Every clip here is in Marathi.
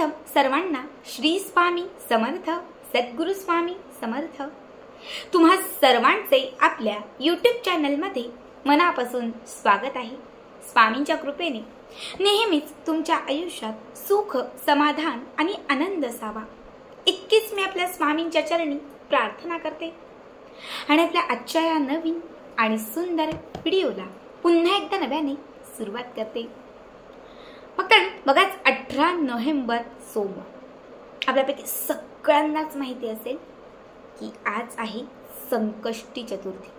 सर्वप्रथम सर्वांना श्री स्वामी समर्थ, सद्गुरु स्वामी समर्थ। तुम्हा सर्वांचे आपल्या YouTube चॅनलमध्ये मनापासून स्वागत आहे। स्वामींच्या कृपेने नेहमीच तुमच्या आयुष्यात सुख, समाधान आणि आनंद असावा इतकीच मी आपल्या स्वामींच्या चरणी प्रार्थना करते आणि आपल्या आजच्या या नवीन आणि सुंदर व्हिडिओला पुन्हा एकदा नव्याने सुरुवात करते। फक्त बघाच 18 नोव्हेंबर सोमवार। आपल्यापैकी सगळ्यांनाच माहिती असेल की आज आहे संकष्टी चतुर्थी।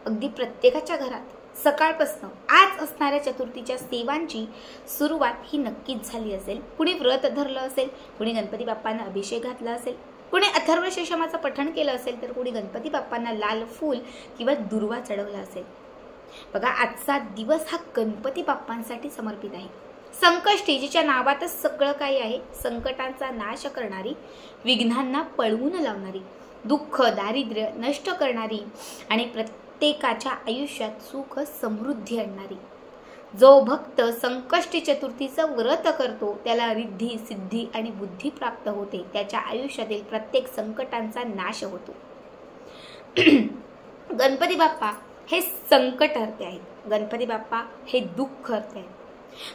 अगदी प्रत्येकाच्या घरात सकाळपासून आज असणाऱ्या चतुर्थीच्या सेवांची सुरुवात ही नक्कीच झाली असेल। कुणी व्रत धरलं असेल, कुणी गणपती बाप्पांना अभिषेक घातला असेल, कुणी अथर्व शीर्षमाचं पठण केलं असेल, तर कुणी गणपती बाप्पांना लाल फूल किंवा दुर्वा चढवला असेल। बघा, आजचा दिवस हा गणपती बाप्पांसाठी समर्पित आहे। संकष्टी जिच्या नावातच सगळं काही आहे, संकटांचा नाश करणारी, विघ्नांना पळवून लावणारी, दुःख दारिद्र्य नष्ट करणारी आणि प्रत्येकाच्या आयुष्यात सुख समृद्धी आणणारी। जो भक्त संकष्टी चतुर्थीचं व्रत करतो त्याला रिद्धी सिद्धी आणि बुद्धी प्राप्त होते, त्याच्या आयुष्यातील प्रत्येक संकटांचा नाश होतो। गणपती बाप्पा हे संकटहर्ते आहेत, गणपती बाप्पा हे दुःख हरते आहेत।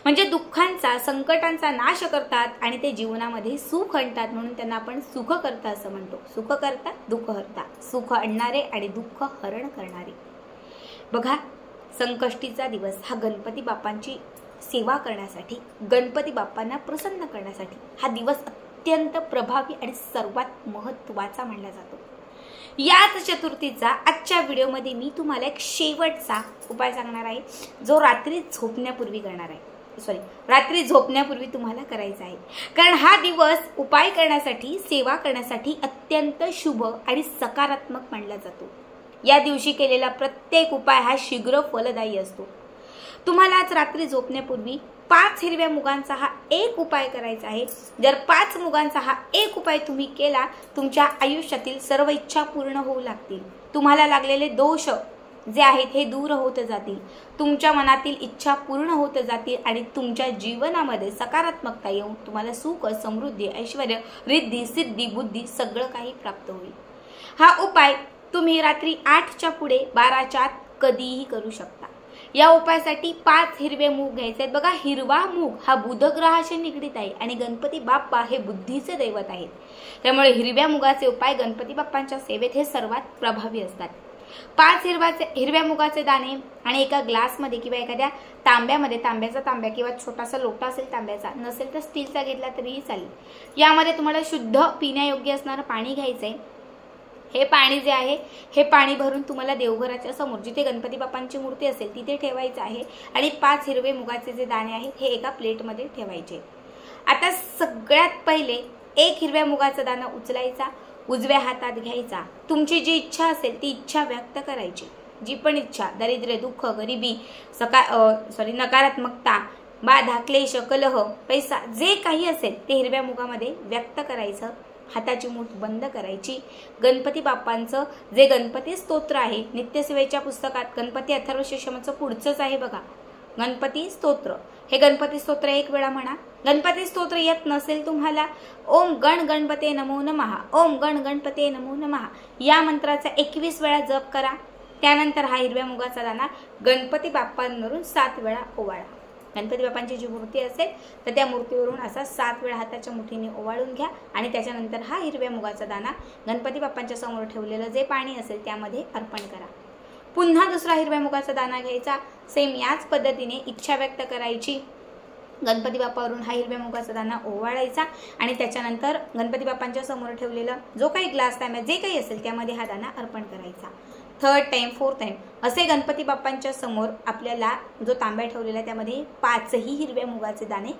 म्हणजे दुःखांचा संकटांचा नाश करतात आणि ते जीवनामध्ये सुख आणतात, म्हणून त्यांना आपण सुखकर्ता असं म्हणतो। सुखकर्ता दुःख हरता, सुख आणणारे आणि दुःख हरण करणारे। बघा, संकष्टीचा दिवस हा गणपती बाप्पांची सेवा करण्यासाठी, गणपती बाप्पांना प्रसन्न करण्यासाठी हा दिवस अत्यंत प्रभावी आणि सर्वात महत्त्वाचा मानला जातो। याच चतुर्थीचा आजच्या व्हिडिओमध्ये मी तुम्हाला एक शेवटचा उपाय सांगणार आहे, जो रात्री झोपण्यापूर्वी करणार आहे। रात्री झोपण्यापूर्वी तुम्हाला करायचा आहे, कारण हा दिवस उपाय करण्यासाठी, सेवा करण्यासाठी अत्यंत शुभ आणि सकारात्मक मानला जातो। या दिवशी केलेला प्रत्येक उपाय हा शीघ्र फलदायी असतो। तुम्हाला आज रात्री झोपण्यापूर्वी 5 हिरव्या मुगांचा हा एक उपाय करायचा आहे। जर 5 मुगांचा हा एक उपाय तुम्ही केला, तुमच्या आयुष्यातील सर्व इच्छा पूर्ण होऊ लागतील। तुम्हाला लागलेले दोष जे आहेत हे दूर होत जातील, तुमच्या मनातील इच्छा पूर्ण होत जातील आणि तुमच्या जीवनामध्ये सकारात्मकता येऊन तुम्हाला सुख, समृद्धी, ऐश्वर्य, रिद्धी सिद्धी, बुद्धी सगळं काही प्राप्त होईल। हा उपाय तुम्ही रात्री 8च्या पुढे 12च्या आत कधीही करू शकता। या उपायासाठी 5 हिरवे मूग घ्यायचे आहेत। बघा, हिरवा मूग हा बुध ग्रहाशी निगडीत आहे आणि गणपती बाप्पा हे बुद्धीचे दैवत आहेत, त्यामुळे हिरव्या मुगाचे उपाय गणपती बाप्पांच्या सेवेत हे सर्वात प्रभावी असतात। 5 हिरव्या मुगाचे दाणे आणि एका ग्लासमध्ये किंवा एखाद्या तांब्यामध्ये, तांब्याचा तांब्या किंवा छोटासा लोटा असेल तांब्याचा, नसेल तर स्टीलचा घेतला तरीही चालेल, यामध्ये तुम्हाला शुद्ध पिण्यायोग्य असणारं पाणी घ्यायचंय। हे पाणी जे आहे हे पाणी भरून तुम्हाला देवघराच्या समोर जिथे गणपती बाप्पांची मूर्ती असेल तिथे ठेवायचं आहे आणि 5 हिरवे मुगाचे जे दाणे आहेत हे एका प्लेटमध्ये ठेवायचे। आता सगळ्यात पहिले एक हिरव्या मुगाचा दाणा उचलायचा, उजव्या हातात घ्यायचा, तुमची जी इच्छा असेल ती इच्छा व्यक्त करायची। जी पण इच्छा, दारिद्र्य, दुःख, गरिबी, नकारात्मकता, बाधा, क्लेश, कलह, पैसा जे काही असेल ते हिरव्या मुगामध्ये व्यक्त करायचं। हाताची मूठ बंद करायची। गणपती बाप्पांचं जे गणपती स्तोत्र आहे, नित्यसेवेच्या पुस्तकात गणपती अथर्व शीर्षमाचं पुढचंच आहे बघा, गणपती स्तोत्र। हे गणपती स्तोत्र एक वेळा म्हणा। गणपती स्तोत्र येत नसेल तुम्हाला, ओम गण गणपते नमो नमः, ओम गण गणपते नमो नमः या मंत्राचा 21 वेळा जप करा। त्यानंतर हा हिरव्या मुगाचा दाणा गणपती बाप्पांवरून 7 वेळा ओवाळा। गणपती बाप्पांची जी मूर्ती असेल तर त्या मूर्तीवरून असा 7 वेळा हाताच्या मुठीने ओवाळून घ्या आणि त्याच्यानंतर हा हिरव्या मुगाचा दाणा गणपती बाप्पांच्या समोर ठेवलेलं जे पाणी असेल त्यामध्ये अर्पण करा। पुन्हा दुसरा हिरव्या मुगाचा दाणा घ्यायचा, सेम याच पद्धतीने इच्छा व्यक्त करायची, गणपती बाप्पावरून हा हिरव्या मुगाचा दाणा ओवाळायचा आणि त्याच्यानंतर गणपती बाप्पांच्या समोर ठेवलेलं जो काही ग्लास तांब्या जे काही असेल त्यामध्ये हा दाणा अर्पण करायचा। 3rd टाइम 4th टाइम असे गणपती बाप्पांच्या समोर आपल्याला जो तांब्या ठेवलेला त्यामध्ये 5ही हिरव्या मुगाचे दाणे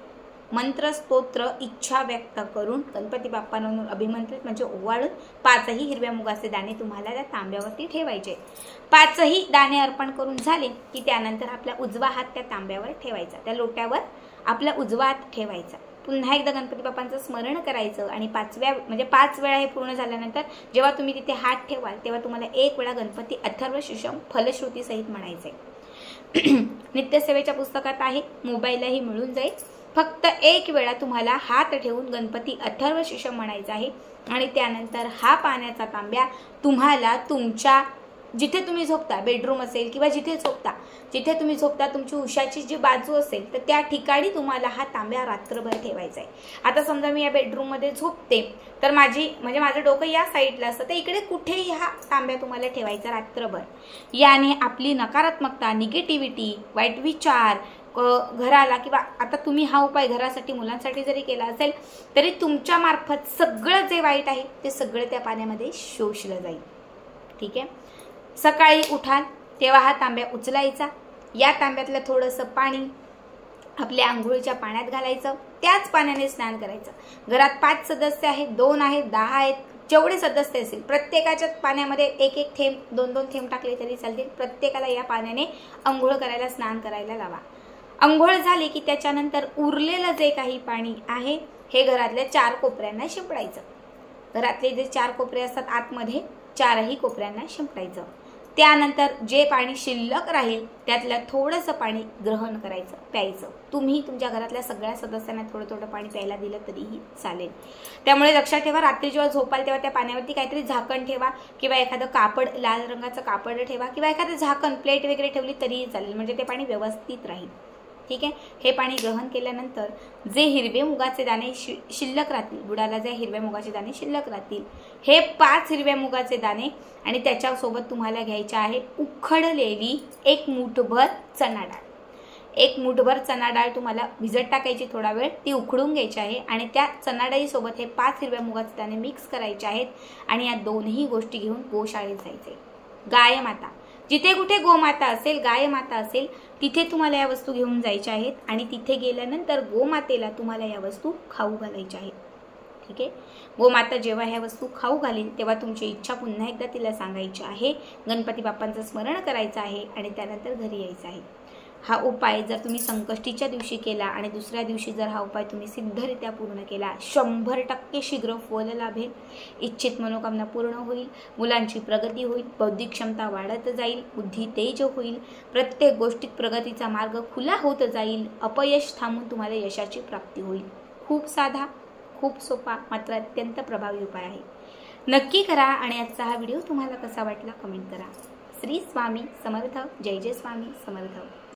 मंत्र, स्तोत्र, इच्छा व्यक्त करून गणपती बाप्पांवरून अभिमंत्रित म्हणजे ओवाळून 5ही हिरव्या मुगाचे दाणे तुम्हाला त्या तांब्यावरती ठेवायचे। 5ही दाणे अर्पण करून झाले की त्यानंतर आपला उजवा हात त्या तांब्यावर ठेवायचा, त्या लोट्यावर आपला उजवा हात ठेवायचा। पुन्हा एकदा गणपती बाप्पांचं स्मरण करायचं आणि 5 वेळा हे पूर्ण झाल्यानंतर जेव्हा तुम्ही तिथे हात ठेवाल तेव्हा तुम्हाला 1 वेळा गणपती अथर्व शीर्षम फलश्रुती सहित म्हणायचंय। नित्यसेवेच्या पुस्तकात आहे, मोबाईललाही मिळून जाईल। फक्त एक वेळा तुम्हाला हात ठेवून गणपती अथर्व शीर्ष म्हणायचा आहे आणि त्यानंतर हा पाण्याचा तांब्या तुम्हाला तुमच्या जिथे तुम्ही झोपता, बेडरूम असेल किंवा जिथे तुम्ही झोपता तुमची उशाची जी बाजू असेल तर त्या ठिकाणी तुम्हाला हा तांब्या रात्रभर ठेवायचा आहे. आता समजा मी या बेडरूममध्ये झोपते तर माझं डोकं या साईडला असतं, तर इकडे कुठेही हा तांब्या तुम्हाला ठेवायचा रात्रभर. याने आपली नकारात्मकता, निगेटिव्हिटी, वाईट विचार घराला, किंवा आता तुम्ही हा उपाय घरासाठी, मुलांसाठी जरी केला असेल तरी तुमच्या मार्फत सगळं जे वाईट आहे ते सगळं त्या पाण्यामध्ये शोषलं जाईल. ठीक आहे. सकाळी उठाल तेव्हा हा तांब्या उचलायचा, या तांब्यातलं थोडंसं पाणी आपल्या आंघोळीच्या पाण्यात घालायचं, त्याच पाण्याने स्नान करायचं. घरात 5 सदस्य आहेत, 2 आहेत, 10 आहेत, जेवढे सदस्य असतील प्रत्येकाच्या पाण्यामध्ये 1-1 थेंब, 2-2 थेंब टाकले तरी चालतील. प्रत्येकाला या पाण्याने आंघोळ करायला, स्नान करायला लावा. आंघोळ झाली की त्याच्यानंतर उरलेलं जे काही पाणी आहे हे घरातल्या 4 कोपऱ्यांना शिंपडायचं. घरातले जे 4 कोपरे असतात आतमध्ये 4ही कोपऱ्यांना शिंपडायचं. त्यानंतर जे पाणी शिल्लक राहील त्यातलं थोडंसं पाणी ग्रहण करायचं, प्यायचं. तुम्ही तुमच्या घरातल्या सगळ्या सदस्यांना थोडं थोडं पाणी प्यायला दिलं तरीही चालेल. त्यामुळे लक्षात ठेवा, रात्री जेव्हा झोपाल तेव्हा त्या पाण्यावरती काहीतरी झाकण ठेवा किंवा एखादं कापड, लाल रंगाचं कापड ठेवा किंवा एखादं झाकण, प्लेट वगैरे ठेवली तरीही चालेल, म्हणजे ते पाणी व्यवस्थित राहील. ठीक आहे. हे पाणी ग्रहण केल्यानंतर जे हिरवे मुगाचे दाणे शिल्लक राहतील, बुडाला जे हिरव्या मुगाचे दाणे शिल्लक राहतील, हे 5 हिरव्या मुगाचे दाणे आणि त्याच्यासोबत तुम्हाला घ्यायचे आहे उखडलेली 1 मूठभर चणा डाळ. 1 मूठभर चणा डाळ तुम्हाला भिजत टाकायची थोडा वेळ, ती उखडून घ्यायची आहे आणि त्या चणा डाळीसोबत हे 5 हिरव्या मुगाचे दाणे मिक्स करायचे आहेत आणि या दोन्ही गोष्टी घेऊन गोशाळेत जायचे. गाय माता, जिथे कुठे गोमाता असेल, गाय माता असेल, तिथे तुम्हाला या वस्तू घेऊन जायच्या आहेत आणि तिथे गेल्यानंतर गोमातेला तुम्हाला या वस्तू खाऊ घालायच्या आहेत. ठीक आहे. गोमाता जेव्हा ह्या वस्तू खाऊ घालील तेव्हा तुमची इच्छा पुन्हा एकदा तिला सांगायची आहे, गणपती बाप्पांचं स्मरण करायचं आहे आणि त्यानंतर घरी यायचं आहे. हा उपाय जर तुम्ही संकष्टीच्या दिवशी केला आणि दुसऱ्या दिवशी जर हा उपाय तुम्ही सिद्धरित्या पूर्ण केला, 100% शीघ्र फल लाभेल. इच्छित मनोकामना पूर्ण होईल, मुलांची प्रगती होईल, बौद्धिक क्षमता वाढत जाईल, बुद्धी तेज होईल, प्रत्येक गोष्टीत प्रगतीचा मार्ग खुला होत जाईल, अपयश थांबून तुम्हाला यशाची प्राप्ती होईल. खूप साधा, खूप सोपा, मात्र अत्यंत प्रभावी उपाय आहे. नक्की करा आणि आजचा हा व्हिडिओ तुम्हाला कसा वाटला कमेंट करा. श्री स्वामी समर्थ. जय जय स्वामी समर्थ.